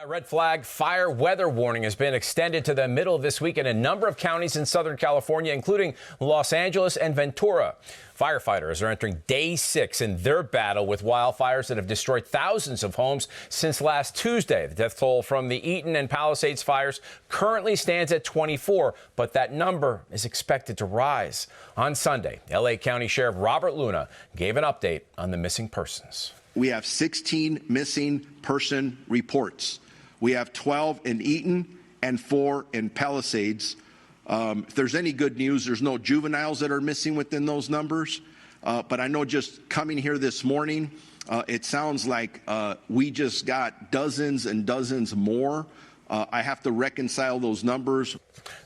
A red flag fire weather warning has been extended to the middle of this week in a number of counties in Southern California, including Los Angeles and Ventura. Firefighters are entering day 6 in their battle with wildfires that have destroyed thousands of homes since last Tuesday. The death toll from the Eaton and Palisades fires currently stands at 24, but that number is expected to rise. On Sunday, L.A. County Sheriff Robert Luna gave an update on the missing persons. We have 16 missing person reports. We have 12 in Eaton and 4 in Palisades. If there's any good news, there's no juveniles that are missing within those numbers. But I know just coming here this morning, it sounds like we just got dozens and dozens more. I have to reconcile those numbers.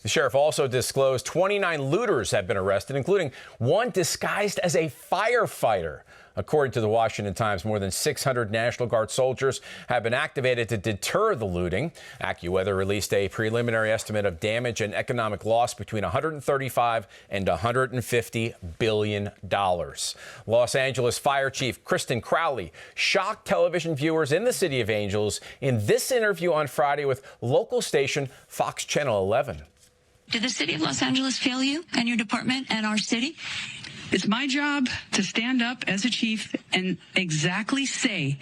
The sheriff also disclosed 29 looters have been arrested, including one disguised as a firefighter. According to the Washington Times, more than 600 National Guard soldiers have been activated to deter the looting. AccuWeather released a preliminary estimate of damage and economic loss between $135 and $150 billion. Los Angeles Fire Chief Kristen Crowley shocked television viewers in the City of Angels in this interview on Friday with local station Fox Channel 11. Did the City of Los Angeles fail you and your department and our city? It's my job to stand up as a chief and exactly say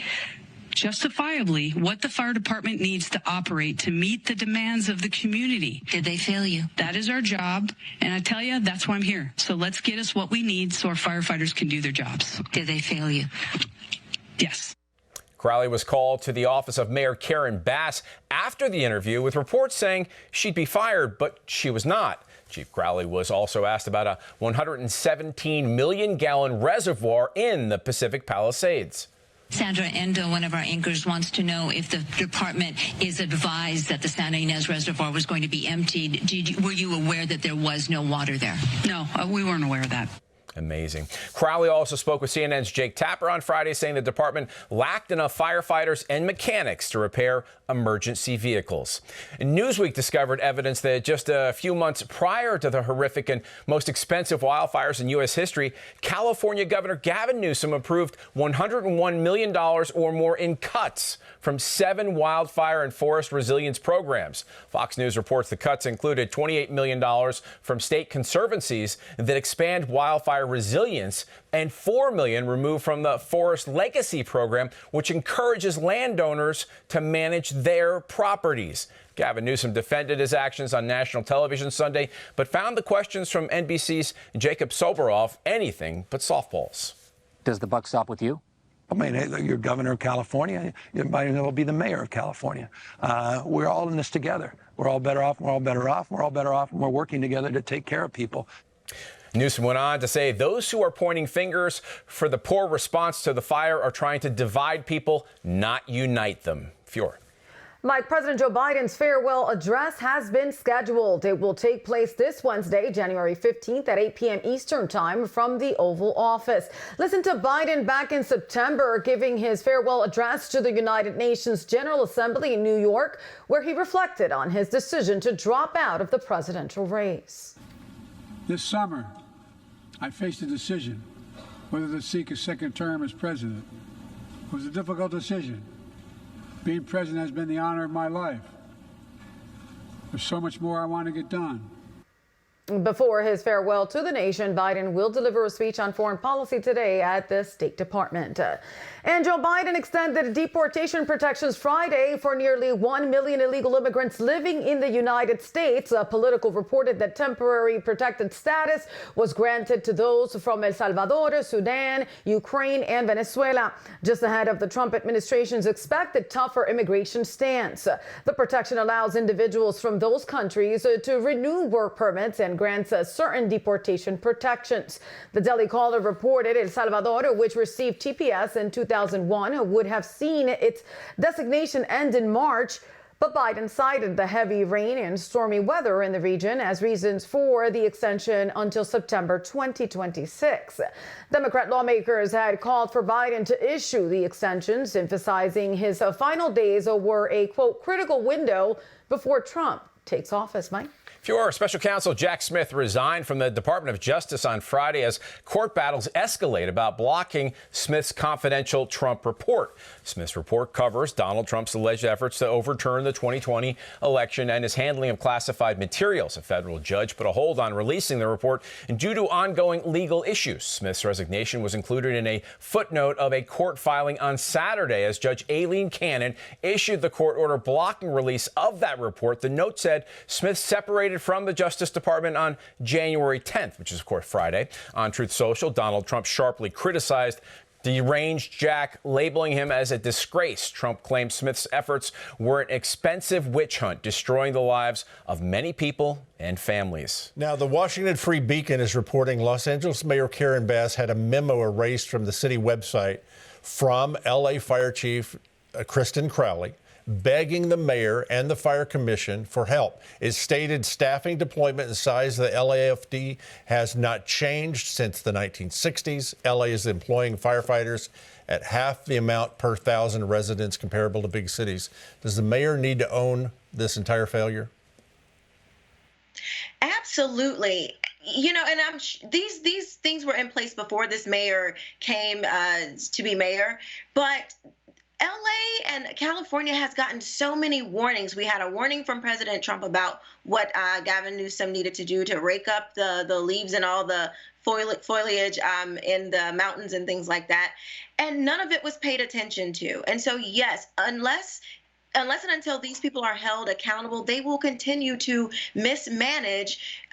justifiably what the fire department needs to operate to meet the demands of the community. Did they fail you? That is our job, and I tell you, that's why I'm here. So let's get us what we need so our firefighters can do their jobs. Did they fail you? Yes. Crowley was called to the office of Mayor Karen Bass after the interview with reports saying she'd be fired, but she was not. Chief Crowley was also asked about a 117 million-gallon reservoir in the Pacific Palisades. Sandra Endo, one of our anchors, wants to know if the department is advised that the Santa Ynez Reservoir was going to be emptied. Were you aware that there was no water there? No, we weren't aware of that. Amazing. Crowley also spoke with CNN's Jake Tapper on Friday, saying the department lacked enough firefighters and mechanics to repair emergency vehicles. Newsweek discovered evidence that just a few months prior to the horrific and most expensive wildfires in U.S. history, California Governor Gavin Newsom approved $101 million or more in cuts from 7 wildfire and forest resilience programs. Fox News reports the cuts included $28 million from state conservancies that expand wildfire resilience and $4 million removed from the Forest Legacy program, which encourages landowners to manage their properties. Gavin Newsom defended his actions on national television Sunday, but found the questions from NBC's Jacob Soboroff anything but softballs. Does the buck stop with you? I mean, you're governor of California. You might as well be the mayor of California. We're all in this together. We're all better off. We're all better off. We're all better off. And we're working together to take care of people. Newsom went on to say those who are pointing fingers for the poor response to the fire are trying to divide people, not unite them. Fior. Mike, President Joe Biden's farewell address has been scheduled. It will take place this Wednesday, January 15th at 8 p.m. Eastern Time from the Oval Office. Listen to Biden back in September giving his farewell address to the United Nations General Assembly in New York, where he reflected on his decision to drop out of the presidential race. This summer, I faced a decision whether to seek a second term as president. It was a difficult decision. Being president has been the honor of my life. There's so much more I want to get done. Before his farewell to the nation, Biden will deliver a speech on foreign policy today at the State Department. And Joe Biden extended deportation protections Friday for nearly 1 million illegal immigrants living in the United States. Politico reported that temporary protected status was granted to those from El Salvador, Sudan, Ukraine, and Venezuela, just ahead of the Trump administration's expected tougher immigration stance. The protection allows individuals from those countries to renew work permits and grants certain deportation protections. The Daily Caller reported El Salvador, which received TPS in 2001, would have seen its designation end in March, but Biden cited the heavy rain and stormy weather in the region as reasons for the extension until September 2026. Democrat lawmakers had called for Biden to issue the extensions, emphasizing his final days were a, quote, critical window before Trump takes office. Mike? Your special counsel Jack Smith resigned from the Department of Justice on Friday as court battles escalate about blocking Smith's confidential Trump report. Smith's report covers Donald Trump's alleged efforts to overturn the 2020 election and his handling of classified materials. A federal judge put a hold on releasing the report due to ongoing legal issues. Smith's resignation was included in a footnote of a court filing on Saturday as Judge Aileen Cannon issued the court order blocking release of that report. The note said Smith separated from the Justice Department on January 10th, which is, of course, Friday. On Truth Social, Donald Trump sharply criticized deranged Jack, labeling him as a disgrace. Trump claimed Smith's efforts were an expensive witch hunt, destroying the lives of many people and families. Now, the Washington Free Beacon is reporting Los Angeles Mayor Karen Bass had a memo erased from the city website from L.A. Fire Chief Kristen Crowley, begging the mayor and the fire commission for help. It stated staffing, deployment, and size of the LAFD has not changed since the 1960s. LA is employing firefighters at half the amount per 1,000 residents comparable to big cities. Does the mayor need to own this entire failure? Absolutely. You know, and these things were in place before this mayor came to be mayor, but LA and California has gotten so many warnings. We had a warning from President Trump about what Gavin Newsom needed to do to rake up the leaves and all the foliage in the mountains and things like that. And none of it was paid attention to. And so, yes, unless and until these people are held accountable, they will continue to mismanage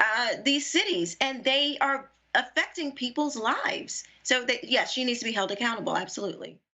these cities, and they are affecting people's lives. So, yes, she needs to be held accountable. Absolutely.